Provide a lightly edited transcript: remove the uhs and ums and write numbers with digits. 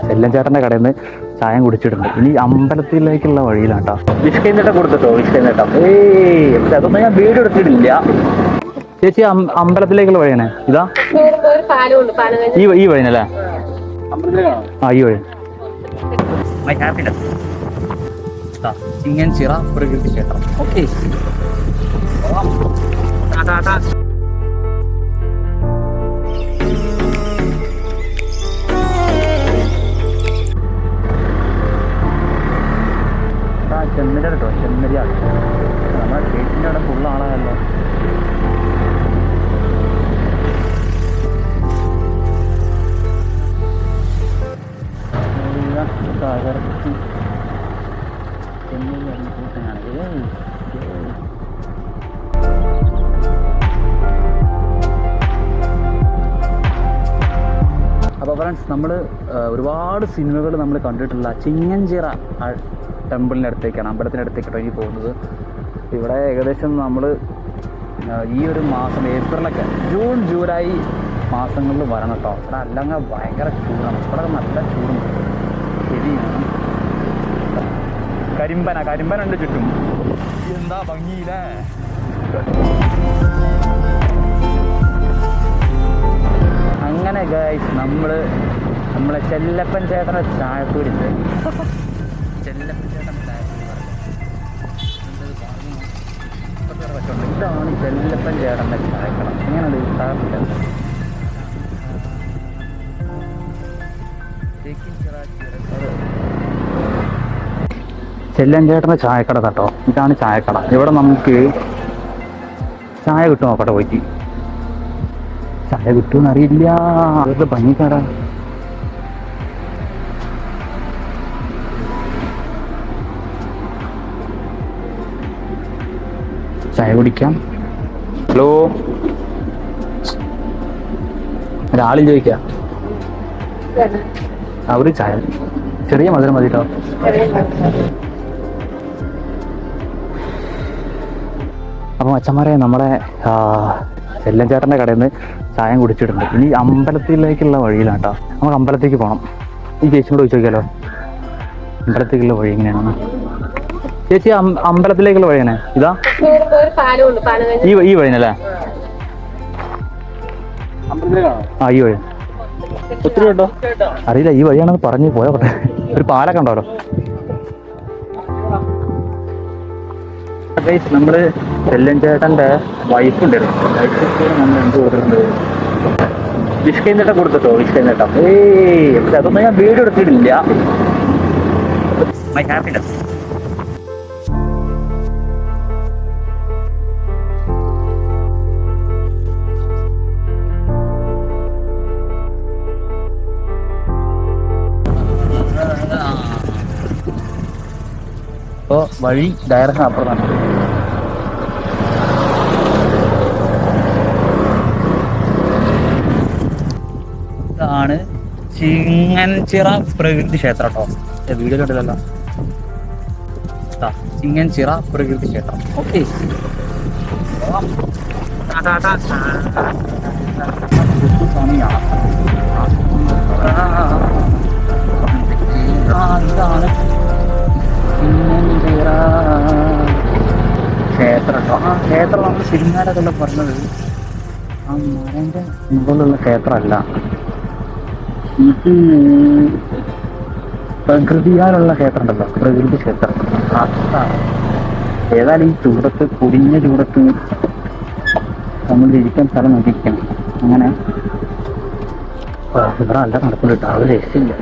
ചെല്ലൻ ചേട്ടൻ്റെ കടയിൽ നിന്ന് ചായ കുടിച്ചിട്ടുണ്ട്. ഇനി അമ്പലത്തിലേക്കുള്ള വഴിയിലാട്ടോ. വിഷ്കൈ നേട്ടം കൊടുത്തിട്ടോ, വിഷ്കൈ നേട്ടം. പക്ഷെ അതൊന്നും ഞാൻ വീഡിയോ എടുത്തിട്ടില്ല. ചേച്ചി അമ്പലത്തിലേക്കുള്ള വഴിയാണ് ഇതാ, ഈ വഴിനല്ലേ? ആ ഈ വഴി. മൈ ഹാപ്പിനെസ് ചിങ്ങൻചിറ പ്രകൃതി ക്ഷേത്രം. ഓക്കെ, ചെമ്മരി കേട്ടോ, ചെമ്മരിയാണ്. നമ്മുടെ സ്റ്റേറ്റിൻ്റെ അവിടെ ഫുൾ ആളായല്ലോ. അപ്പോൾ ഫ്രണ്ട്സ്, നമ്മൾ ഒരുപാട് സിനിമകൾ നമ്മൾ കണ്ടിട്ടുള്ള ചിങ്ങൻചിറ ടെമ്പിളിൻ്റെ അടുത്തേക്കാണ്, അമ്പലത്തിൻ്റെ അടുത്തേക്കാണ് ഇനി പോകുന്നത്. ഇവിടെ ഏകദേശം നമ്മൾ ഈ ഒരു മാസം ഏപ്രിലൊക്കെ, ജൂൺ ജൂലൈ മാസങ്ങളിൽ വരണം കേട്ടോ. ഇവിടെ അല്ലെങ്കിൽ ഭയങ്കര ചൂടാണ്. ഇവിടെ നല്ല ചൂടുണ്ട്, ശരിയാണ്. കരിമ്പനുണ്ട് ചുറ്റും. എന്താ ഭംഗിയില്ലേ? അങ്ങനെ ഗൈസ്, നമ്മളെ ചെല്ലപ്പൻ ചേട്ടൻ്റെ ചായപ്പൂരിണ്ട്. ചെല്ലപ്പൻ ചേട്ടൻ്റെ ചായപ്പൂരി ഇതാണ് ചെല്ലപ്പൻ ചേട്ടൻ്റെ ചായക്കട. എങ്ങനെയുണ്ട്? ഇഷ്ടമില്ല. ചെല്ലൻ ചേട്ടൻ്റെ ചായക്കട കേട്ടോ. ഇതാണ് ചായക്കട. ഇവിടെ നമുക്ക് ചായ കിട്ടും. നോക്കട്ടെ പോയിട്ട് ചായ കിട്ടുമെന്ന് അറിയില്ല. അവരുടെ ഭംഗിക്കട. ചായ കുടിക്കാം. ഹലോ, ഒരാളും ചോദിക്കാം. ഒരു ചായ ചെറിയ മധുരം മതി കേട്ടോ. അപ്പം അച്ഛന്മാരെ, നമ്മുടെ ചെല്ലൻ ചേട്ടൻ്റെ കടയിൽ നിന്ന് ചായ കുടിച്ചിട്ടുണ്ട്. ഇനി അമ്പലത്തിലേക്കുള്ള വഴിയിലാട്ടോ. നമുക്ക് അമ്പലത്തേക്ക് പോകണം. ഈ ചേച്ചി കൂടെ ചോദിക്കാലോ, അമ്പലത്തേക്കുള്ള വഴി എങ്ങനെയാണെന്ന്. ചേച്ചി, അമ്പലത്തിലേക്കുള്ള വഴിയാണ് ഇതാ, ഈ വഴിനല്ലേ? ആ ഈ വഴി. ഒത്തിരി കേട്ടോ, അറിയില്ല. ഈ വഴിയാണെന്ന് പറഞ്ഞു പോയോട്ടെ. ഒരു പാലൊക്കെ ഉണ്ടല്ലോ. നമ്മള് ചെല്ലൻ ചേട്ടൻ്റെ വൈഫ് ഉണ്ടായിരുന്നു. വൈഫ് നമ്മൾ എന്ത് കൊടുത്തിട്ടുണ്ട്? വിഷ്കൈ നേട്ടം കൊടുത്തിട്ടോ, വിഷ്കൈ നേട്ടം. പക്ഷെ അതൊന്നും ഞാൻ വീഡിയോ എടുത്തിട്ടില്ല. My happiness. അപ്പോൾ വഴി ഡയറക്ഷൻ അപ്പുറത്താണ്. ഇതാണ് ചിങ്ങൻചിറ പ്രകൃതി ക്ഷേത്രം കേട്ടോ. വീഡിയോ കണ്ടില്ലല്ലോ. ചിങ്ങൻചിറ പ്രകൃതി ക്ഷേത്രം. ഓക്കെ, ഇതാണ് ക്ഷേത്രം കേട്ടോ. ആ ക്ഷേത്രം നമ്മൾ സിനിമയിലൊക്കെ പറഞ്ഞത് ആ മരൻ്റെ മുകളിലുള്ള ക്ഷേത്രമല്ല, ഇത് പ്രകൃതിയാലുള്ള ക്ഷേത്രം ഉണ്ടല്ലോ, പ്രകൃതി ക്ഷേത്രം. അതാണ്. ഏതായാലും ഈ ചൂടത്ത്, പൊടിഞ്ഞ ചൂടത്ത് നമ്മൾ ഇരിക്കാൻ സ്ഥലം നോക്കിയിരിക്കണം. അങ്ങനെ ഇവിടെ നല്ല നടക്കുന്നുണ്ട്. അത് രക്ഷയില്ല.